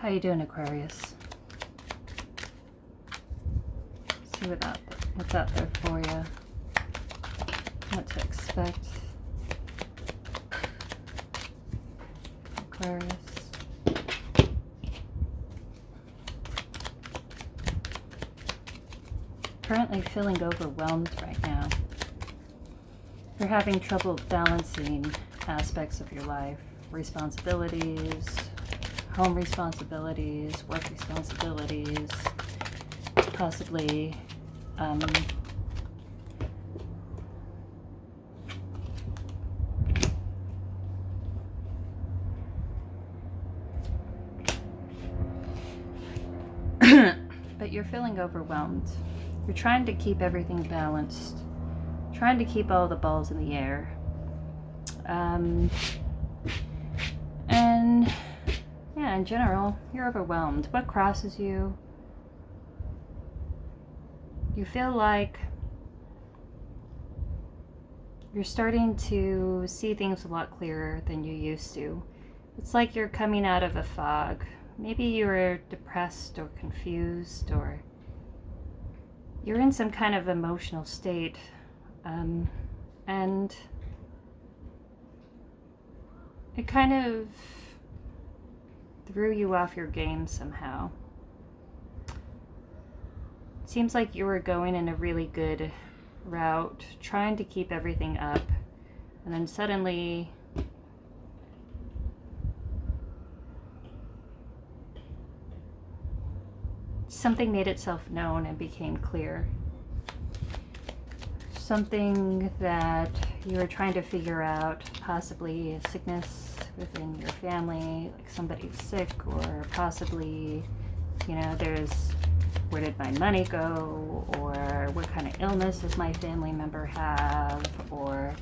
How you doing, Aquarius? See what's out there for you. What to expect. Aquarius. Currently feeling overwhelmed right now. You're having trouble balancing aspects of your life. Responsibilities, home responsibilities, work responsibilities, possibly but you're feeling overwhelmed. You're trying to keep everything balanced, trying to keep all the balls in the air. And yeah, in general, you're overwhelmed. What crosses you? You feel like you're starting to see things a lot clearer than you used to. It's like you're coming out of a fog. Maybe you're depressed or confused, or you're in some kind of emotional state, and it kind of threw you off your game somehow. It seems like you were going in a really good route, trying to keep everything up, and then suddenly something made itself known and became clear. Something that you were trying to figure out, possibly a sickness within your family, like somebody's sick, or possibly, there's where did my money go, or what kind of illness does my family member have, or,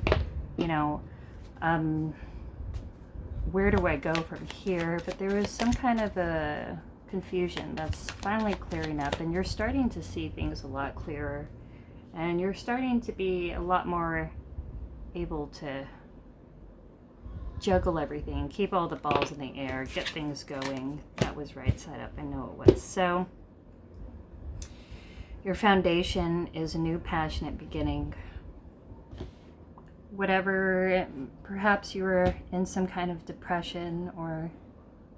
where do I go from here? But there was some kind of a confusion that's finally clearing up, and you're starting to see things a lot clearer, and you're starting to be a lot more able to juggle everything, keep all the balls in the air, get things going. That was right side up, I know it was. So your foundation is a new passionate beginning. Whatever, perhaps you were in some kind of depression or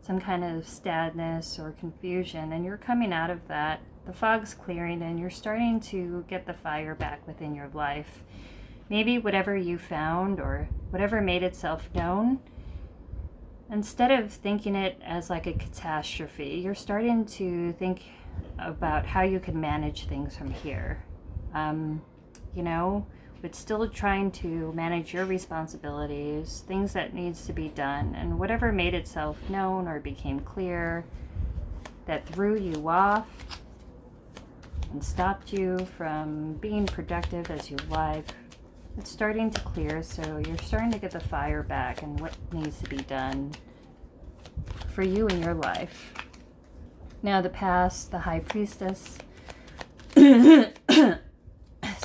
some kind of sadness or confusion, and you're coming out of that. The fog's clearing and you're starting to get the fire back within your life. Maybe whatever you found or whatever made itself known, instead of thinking it as like a catastrophe, you're starting to think about how you can manage things from here. But still trying to manage your responsibilities, things that needs to be done, and whatever made itself known or became clear that threw you off and stopped you from being productive as you like, it's starting to clear. So you're starting to get the fire back and what needs to be done for you in your life. Now the past, the high priestess.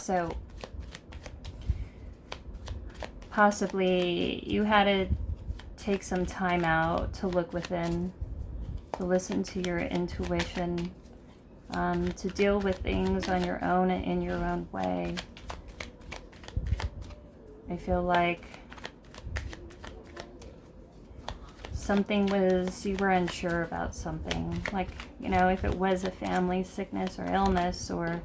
So possibly you had to take some time out to look within, to listen to your intuition, to deal with things on your own and in your own way. I feel like you were unsure about something. Like, if it was a family sickness or illness or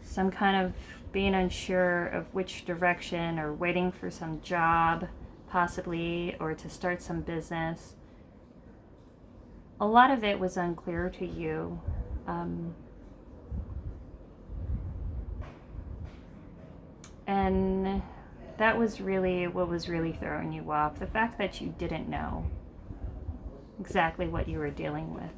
some kind of being unsure of which direction, or waiting for some job possibly, or to start some business. A lot of it was unclear to you. And that was really what was really throwing you off. The fact that you didn't know exactly what you were dealing with.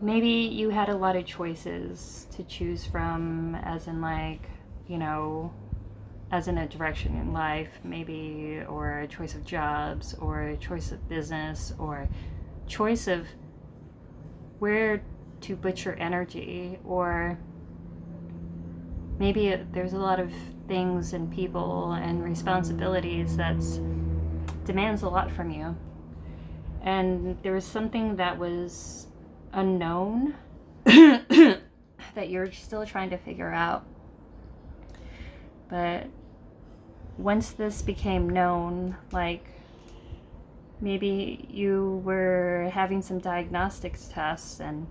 Maybe you had a lot of choices to choose from, as in as in a direction in life, maybe, or a choice of jobs, or a choice of business, or choice of where to put your energy, or maybe there's a lot of things and people and responsibilities that's demands a lot from you. And there was something that was unknown that you're still trying to figure out. But once this became known, like maybe you were having some diagnostics tests and,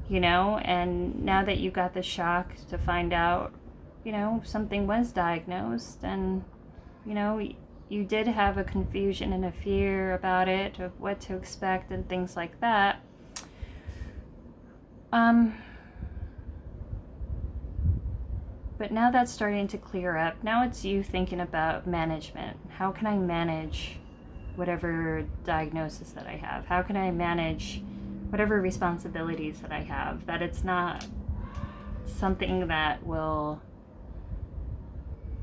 and now that you got the shock to find out, something was diagnosed, and, you did have a confusion and a fear about it, of what to expect and things like that. But now that's starting to clear up. Now it's you thinking about management. How can I manage whatever diagnosis that I have? How can I manage whatever responsibilities that I have? That it's not something that will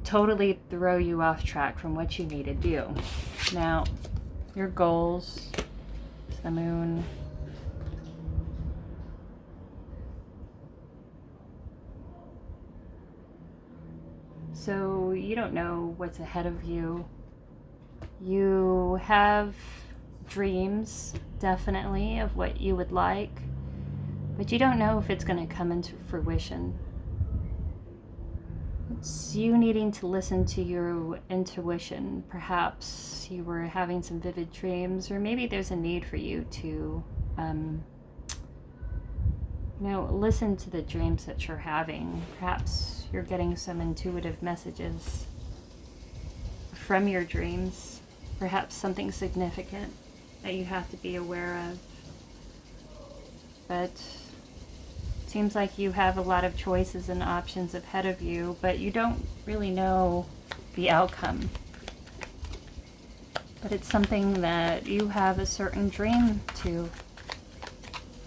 totally throw you off track from what you need to do. Now, your goals, the moon. So you don't know what's ahead of you. You have dreams, definitely, of what you would like, but you don't know if it's going to come into fruition. It's you needing to listen to your intuition. Perhaps you were having some vivid dreams, or maybe there's a need for you to, listen to the dreams that you're having. Perhaps you're getting some intuitive messages from your dreams. Perhaps something significant that you have to be aware of. But it seems like you have a lot of choices and options ahead of you, but you don't really know the outcome. But it's something that you have a certain dream to.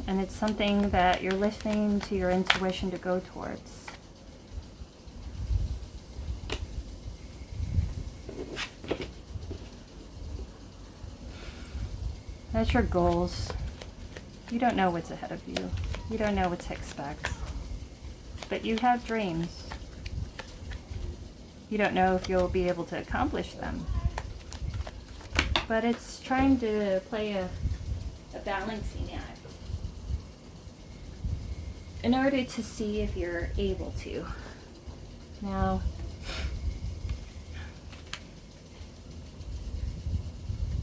And it's something that you're listening to your intuition to go towards. That's your goals. You don't know what's ahead of you. You don't know what to expect. But you have dreams. You don't know if you'll be able to accomplish them. But it's trying to play a balancing act in order to see if you're able to. Now,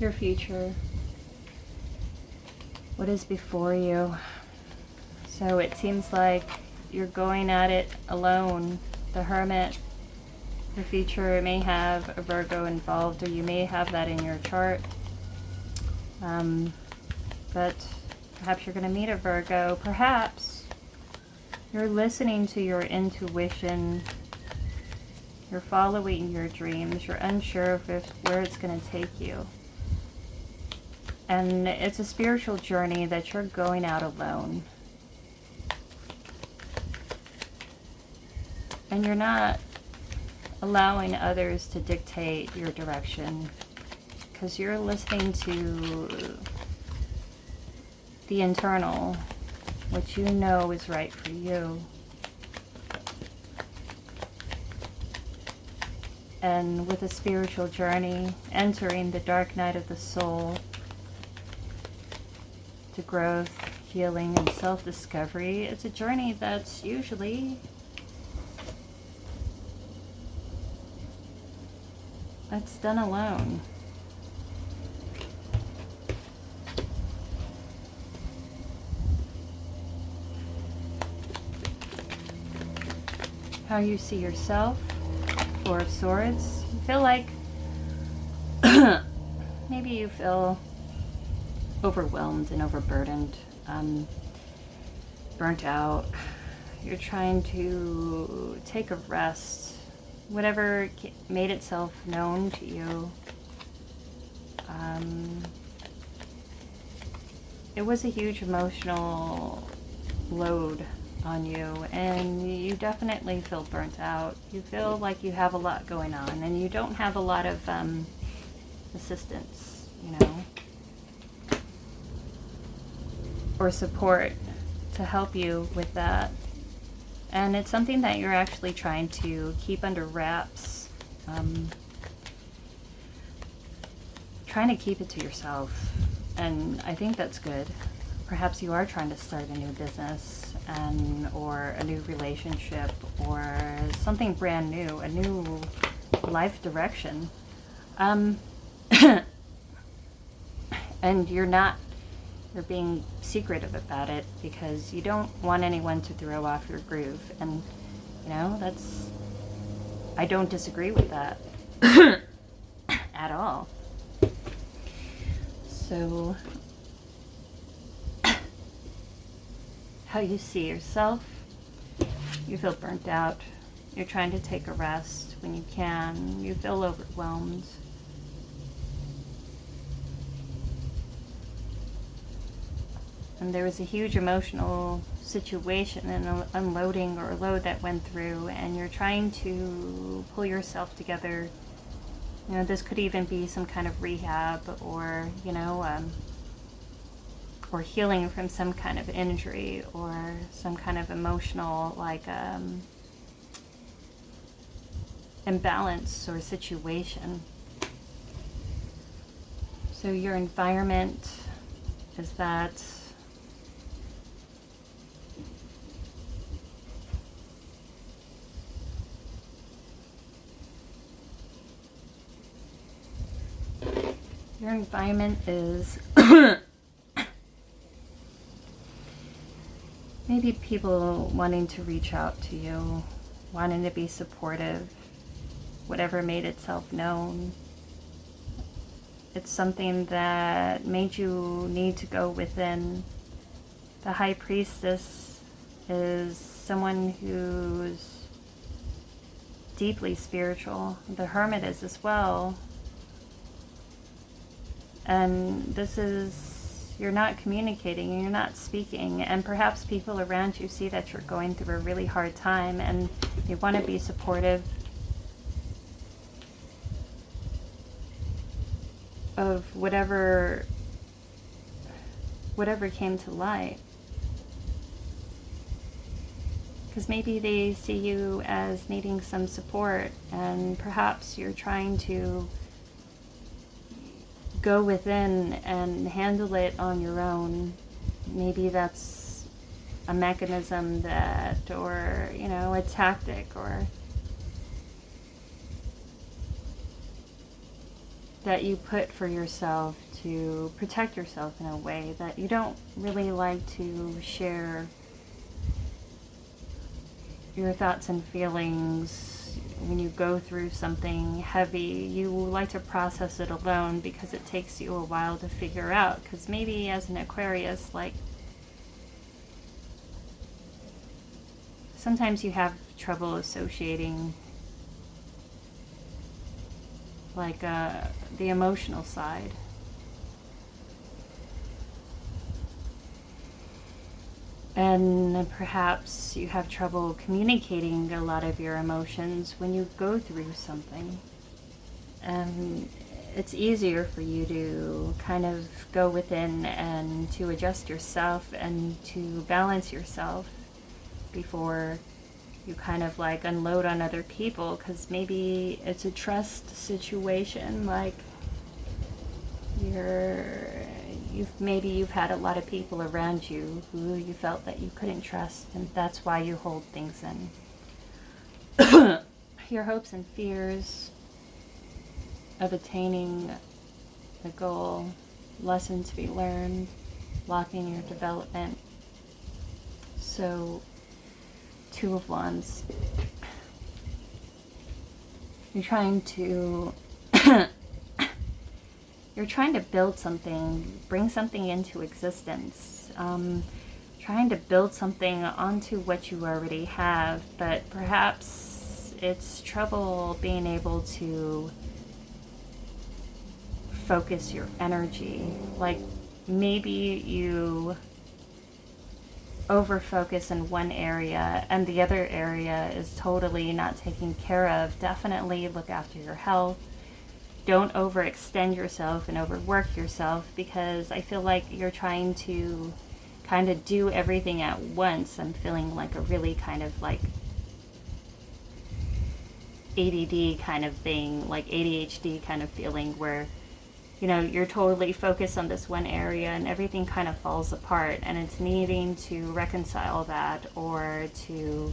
your future, what is before you. So it seems like you're going at it alone. The Hermit, your future may have a Virgo involved, or you may have that in your chart. But perhaps you're going to meet a Virgo. Perhaps you're listening to your intuition. You're following your dreams. You're unsure of where it's going to take you. And it's a spiritual journey that you're going out alone. And you're not allowing others to dictate your direction, because you're listening to the internal, what you know is right for you. And with a spiritual journey, entering the dark night of the soul, to growth, healing, and self-discovery, it's a journey that's usually done alone. How you see yourself, Four of Swords. You feel like maybe you feel overwhelmed and overburdened, burnt out. You're trying to take a rest. Whatever made itself known to you, it was a huge emotional load on you, and you definitely feel burnt out. You feel like you have a lot going on, and you don't have a lot of assistance, or support to help you with that. And it's something that you're actually trying trying to keep it to yourself, and I think that's good. Perhaps you are trying to start a new business or a new relationship or something brand new, a new life direction. And you're being secretive about it because you don't want anyone to throw off your groove. And, I don't disagree with that at all. So, how you see yourself, you feel burnt out, you're trying to take a rest when you can, you feel overwhelmed. And there was a huge emotional situation and unloading or load that went through, and you're trying to pull yourself together. This could even be some kind of rehab or, or healing from some kind of injury or some kind of emotional, imbalance or situation. So your environment is that your environment is maybe people wanting to reach out to you, wanting to be supportive, whatever made itself known. It's something that made you need to go within. The High Priestess is someone who's deeply spiritual. The Hermit is as well. And you're not communicating, you're not speaking, and perhaps people around you see that you're going through a really hard time and they want to be supportive of whatever came to light. Because maybe they see you as needing some support, and perhaps you're trying to go within and handle it on your own. Maybe that's a mechanism or a tactic, or that you put for yourself to protect yourself in a way that you don't really like to share your thoughts and feelings. When you go through something heavy, you like to process it alone because it takes you a while to figure out. Because maybe as an Aquarius, sometimes you have trouble associating the emotional side. And perhaps you have trouble communicating a lot of your emotions when you go through something. And it's easier for you to kind of go within and to adjust yourself and to balance yourself before you kind of unload on other people, because maybe it's a trust situation. You've had a lot of people around you who you felt that you couldn't trust, and that's why you hold things in. Your hopes and fears of attaining the goal, lesson to be learned, blocking your development. So, Two of Wands. You're trying to build something, bring something into existence, trying to build something onto what you already have, but perhaps it's trouble being able to focus your energy. Maybe you over-focus in one area and the other area is totally not taken care of. Definitely look after your health. Don't overextend yourself and overwork yourself, because I feel like you're trying to kind of do everything at once. I'm feeling like a really kind of ADD kind of thing, ADHD kind of feeling, where you're totally focused on this one area and everything kind of falls apart, and it's needing to reconcile that or to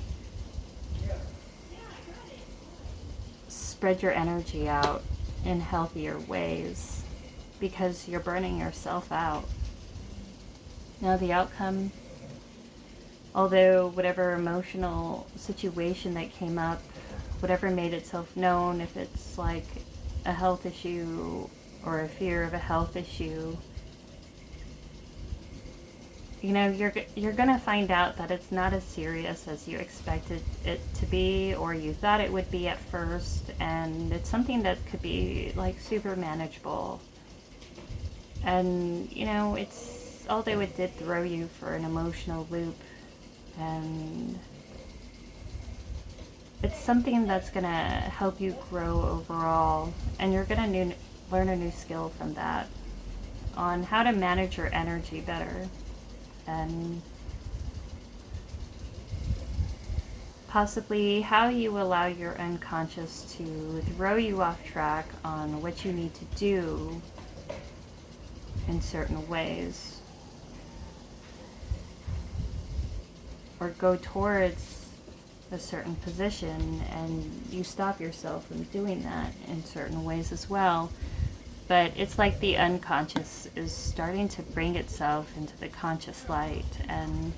spread your energy out in healthier ways because you're burning yourself out. Now the outcome, although whatever emotional situation that came up, whatever made itself known, if it's like a health issue or a fear of a health issue, you're gonna find out that it's not as serious as you expected it to be or you thought it would be at first, and it's something that could be like super manageable. And it's, although it did throw you for an emotional loop, and it's something that's gonna help you grow overall, and you're gonna learn a new skill from that on how to manage your energy better and possibly how you allow your unconscious to throw you off track on what you need to do in certain ways or go towards a certain position, and you stop yourself from doing that in certain ways as well. But it's like the unconscious is starting to bring itself into the conscious light, and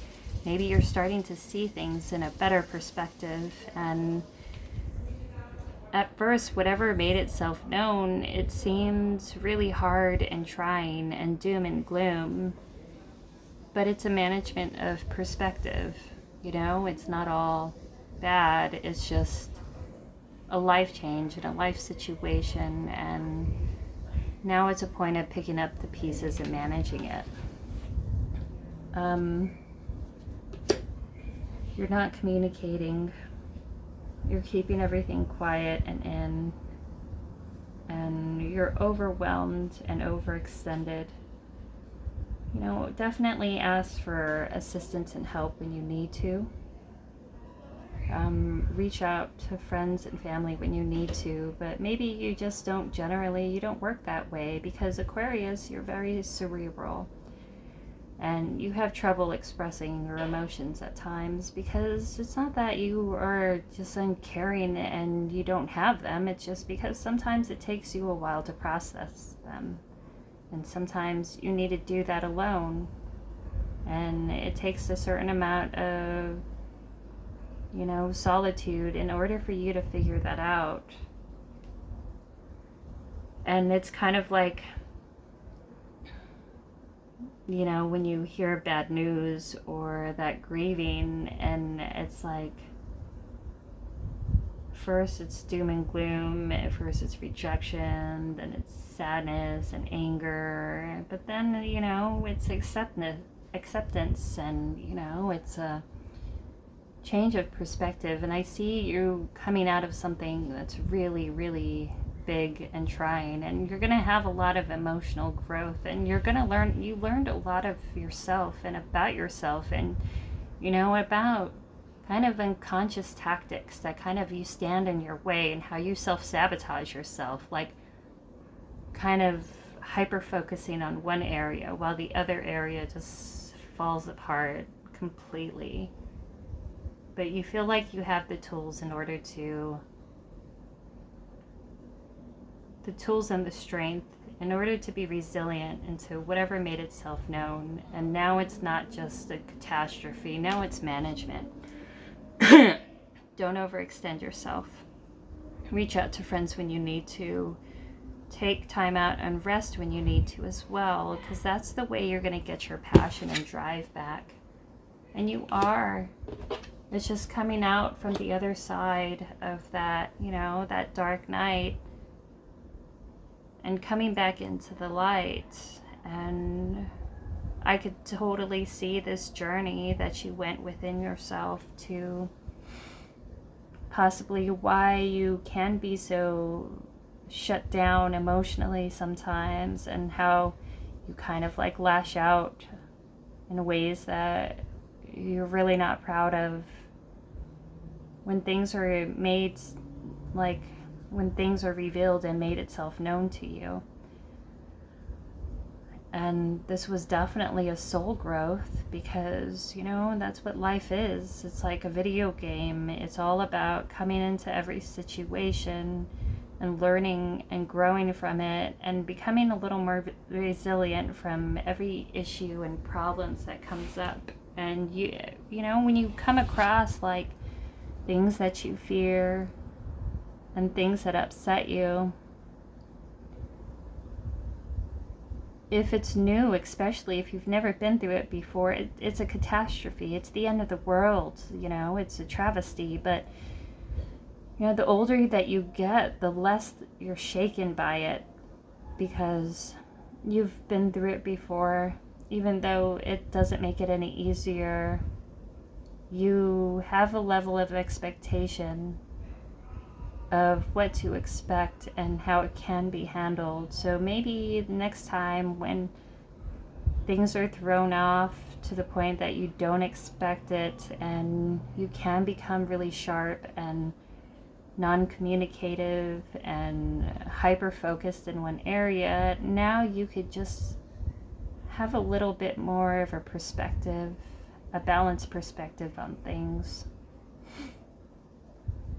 maybe you're starting to see things in a better perspective. And at first, whatever made itself known, it seemed really hard and trying and doom and gloom. But it's a management of perspective. It's not all bad. It's just a life change and a life situation, and now it's a point of picking up the pieces and managing it. You're not communicating. You're keeping everything quiet and you're overwhelmed and overextended. Definitely ask for assistance and help when you need to. Reach out to friends and family when you need to, but maybe you just don't work that way because Aquarius, you're very cerebral and you have trouble expressing your emotions at times because it's not that you are just uncaring and you don't have them. It's just because sometimes it takes you a while to process them, and sometimes you need to do that alone, and it takes a certain amount of solitude in order for you to figure that out. And it's kind of like, when you hear bad news or that grieving, and it's like, first it's doom and gloom, at first it's rejection, then it's sadness and anger, but then, it's acceptance, and, it's a change of perspective. And I see you coming out of something that's really, really big and trying, and you're going to have a lot of emotional growth, and you learned a lot of yourself and about yourself, and about kind of unconscious tactics that kind of you stand in your way and how you self-sabotage yourself, like kind of hyper focusing on one area while the other area just falls apart completely. But you feel like you have the tools and the strength in order to be resilient into whatever made itself known. And now it's not just a catastrophe, now it's management. Don't overextend yourself. Reach out to friends when you need to. Take time out and rest when you need to as well, because that's the way you're going to get your passion and drive back. And you are. It's just coming out from the other side of that, that dark night, and coming back into the light. And I could totally see this journey that you went within yourself to possibly why you can be so shut down emotionally sometimes, and how you kind of like lash out in ways that you're really not proud of when things are made, like when things are revealed and made itself known to you. And this was definitely a soul growth because, that's what life is. It's like a video game. It's all about coming into every situation and learning and growing from it and becoming a little more resilient from every issue and problems that comes up. And when you come across like things that you fear and things that upset you, if it's new, especially if you've never been through it before, it's a catastrophe. It's the end of the world, it's a travesty. But, the older that you get, the less you're shaken by it because you've been through it before. Even though it doesn't make it any easier, you have a level of expectation of what to expect and how it can be handled. So maybe next time when things are thrown off to the point that you don't expect it and you can become really sharp and non-communicative and hyper-focused in one area, now you could just have a little bit more of a perspective, a balanced perspective on things.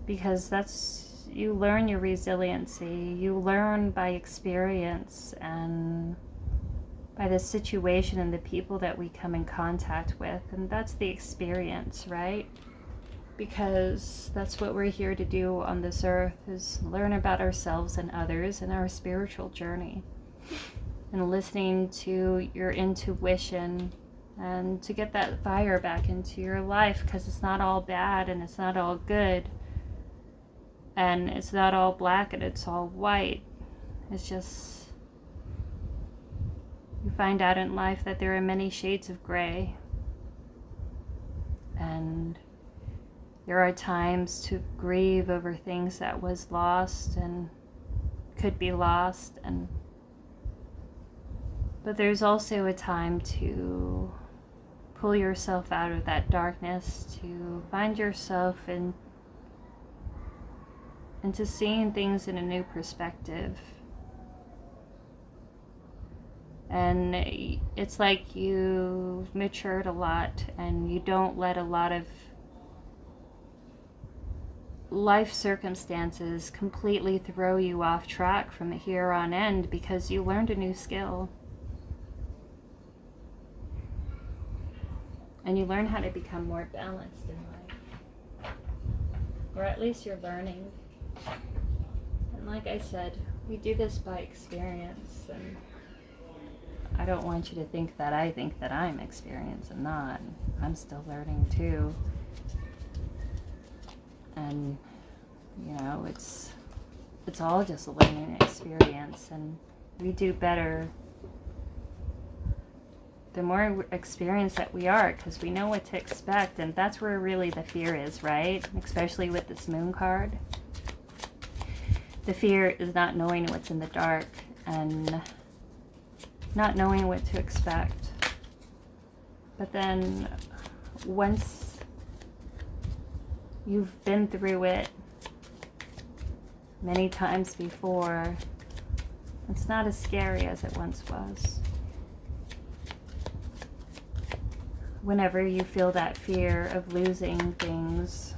Because you learn your resiliency, you learn by experience and by the situation and the people that we come in contact with, and that's the experience, right? Because that's what we're here to do on this earth, is learn about ourselves and others and our spiritual journey, and listening to your intuition and to get that fire back into your life, because it's not all bad and it's not all good. And it's not all black and it's all white. It's just, you find out in life that there are many shades of gray. And there are times to grieve over things that was lost and could be lost. But there's also a time to pull yourself out of that darkness, to find yourself into seeing things in a new perspective. And it's like you've matured a lot and you don't let a lot of life circumstances completely throw you off track from here on end, because you learned a new skill. And you learn how to become more balanced in life. Or at least you're learning. And like I said, we do this by experience, and I don't want you to think that I think that I'm experienced. I'm not. I'm still learning too. And it's all just a learning experience, and we do better the more experienced that we are, because we know what to expect, and that's where really the fear is, right? Especially with this moon card. The fear is not knowing what's in the dark and not knowing what to expect. But then once you've been through it many times before, it's not as scary as it once was. Whenever you feel that fear of losing things,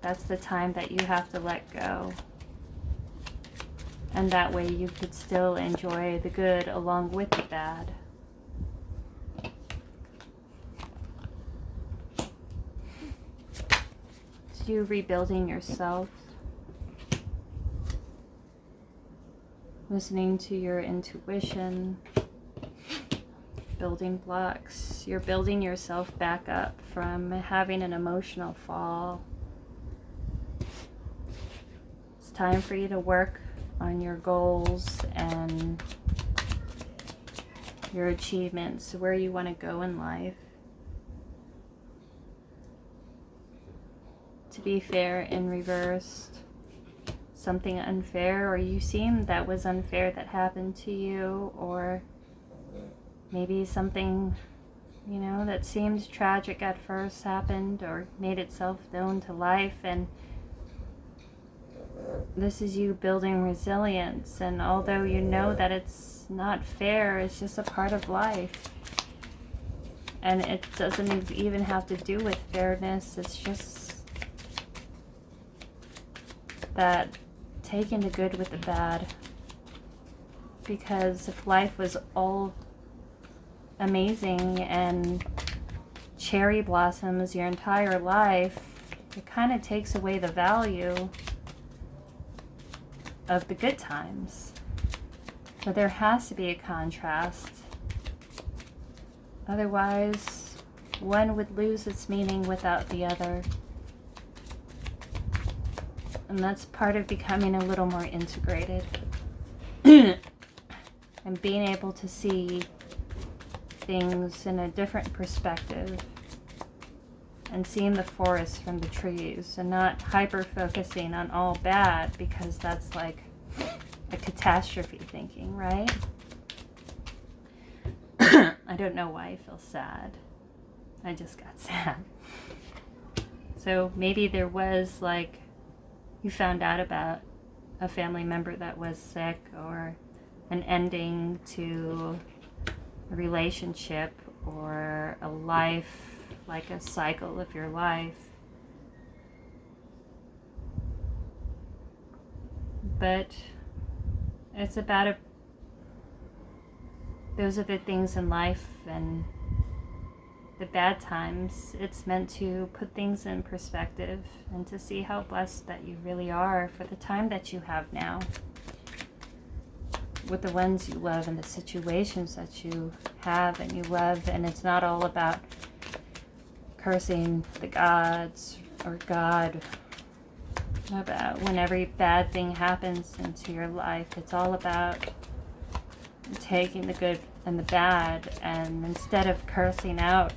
that's the time that you have to let go. And that way you could still enjoy the good along with the bad. So you rebuilding yourself, listening to your intuition, building blocks. You're building yourself back up from having an emotional fall. It's time for you to work on your goals and your achievements, where you want to go in life. To be fair in reversed, something unfair, or you seem that was unfair that happened to you, or maybe something, that seemed tragic at first happened or made itself known to life, and This is you building resilience, and although you know that it's not fair, it's just a part of life. And it doesn't even have to do with fairness, it's just that taking the good with the bad. Because if life was all amazing and cherry blossoms your entire life, it kind of takes away the value of the good times. So there has to be a contrast. Otherwise, one would lose its meaning without the other. And that's part of becoming a little more integrated. And being able to see things in a different perspective. And seeing the forest from the trees. And not hyper-focusing on all bad, because that's like a catastrophe thinking, right? I don't know why I feel sad. I just got sad. So maybe there was like, you found out about a family member that was sick, or an ending to a relationship, or a life, like a cycle of your life. But it's about those are the things in life, and the bad times, it's meant to put things in perspective and to see how blessed that you really are for the time that you have now, with the ones you love and the situations that you have and you love. And it's not all about cursing the gods or God about when every bad thing happens into your life. It's all about taking the good and the bad, and instead of cursing out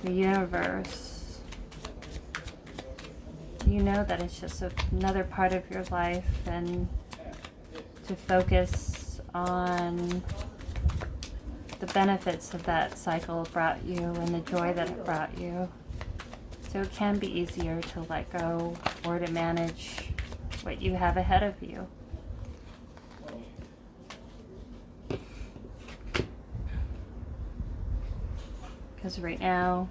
the universe, you know that it's just another part of your life, and to focus on the benefits of that cycle brought you and the joy that it brought you. So it can be easier to let go or to manage what you have ahead of you. Because right now,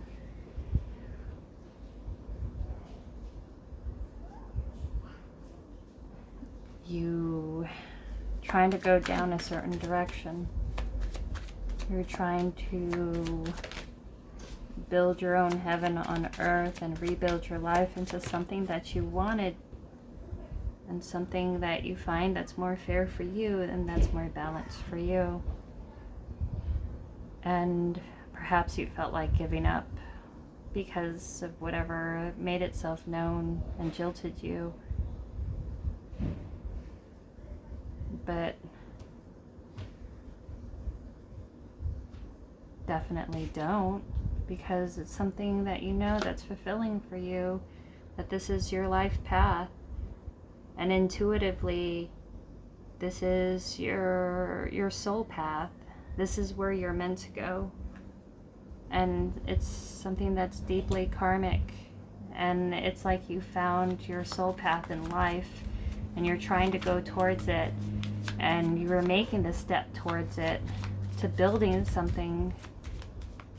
you trying to go down a certain direction. You're trying to build your own heaven on earth and rebuild your life into something that you wanted, and something that you find that's more fair for you and that's more balanced for you. And perhaps you felt like giving up because of whatever made itself known and jilted you. But definitely don't, because it's something that you know that's fulfilling for you, that this is your life path, and intuitively this is your soul path. This is where you're meant to go. And it's something that's deeply karmic, and it's like you found your soul path in life and you're trying to go towards it, and you were making the step towards it, to building something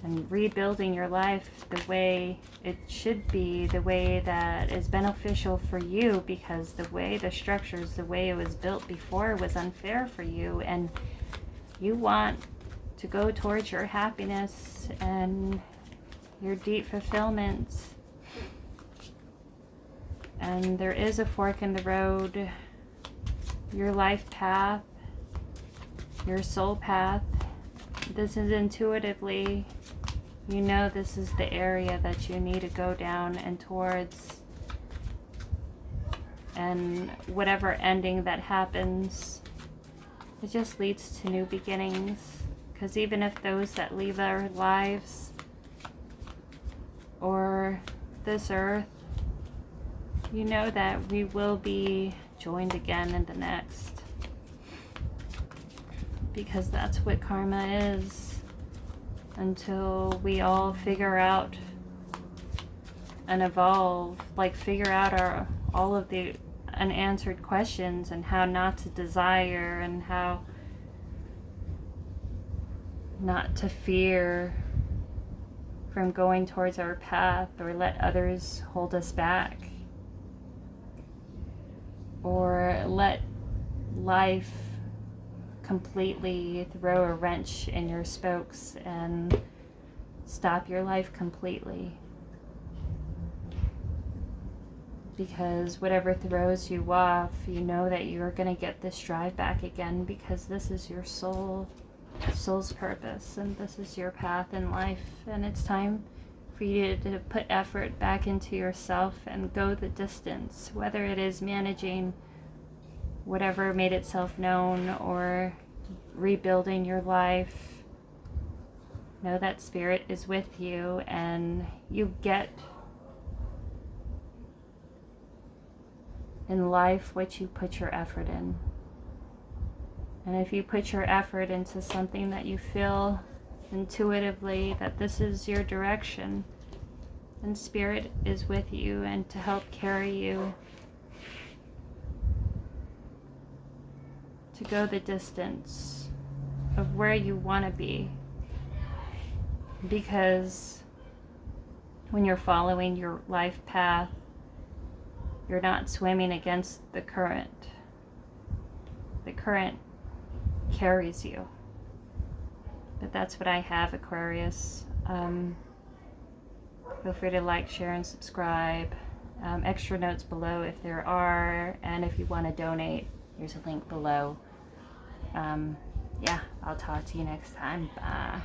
and rebuilding your life the way it should be, the way that is beneficial for you, because the way the structures, the way it was built before was unfair for you, and you want to go towards your happiness and your deep fulfillment. And there is a fork in the road, your life path, your soul path. This is intuitively, you know this is the area that you need to go down and towards. And whatever ending that happens, it just leads to new beginnings. Because even if those that leave our lives or this earth, you know that we will be joined again in the next. Because that's what karma is. Until we all figure out and evolve, like figure out all of the unanswered questions and how not to desire and how not to fear from going towards our path or let others hold us back or let life completely throw a wrench in your spokes and stop your life completely. Because whatever throws you off, you know that you're going to get this drive back again, because this is your soul's purpose, and this is your path in life. And it's time for you to put effort back into yourself and go the distance, whether it is managing whatever made itself known or rebuilding your life. Know that Spirit is with you, and you get in life what you put your effort in. And if you put your effort into something that you feel intuitively that this is your direction, then Spirit is with you and to help carry you to go the distance of where you want to be. Because when you're following your life path, you're not swimming against the current. The current carries you. But that's what I have, Aquarius. Feel free to like, share, and subscribe. Extra notes below if there are, and if you want to donate, there's a link below. Yeah, I'll talk to you next time. Bye.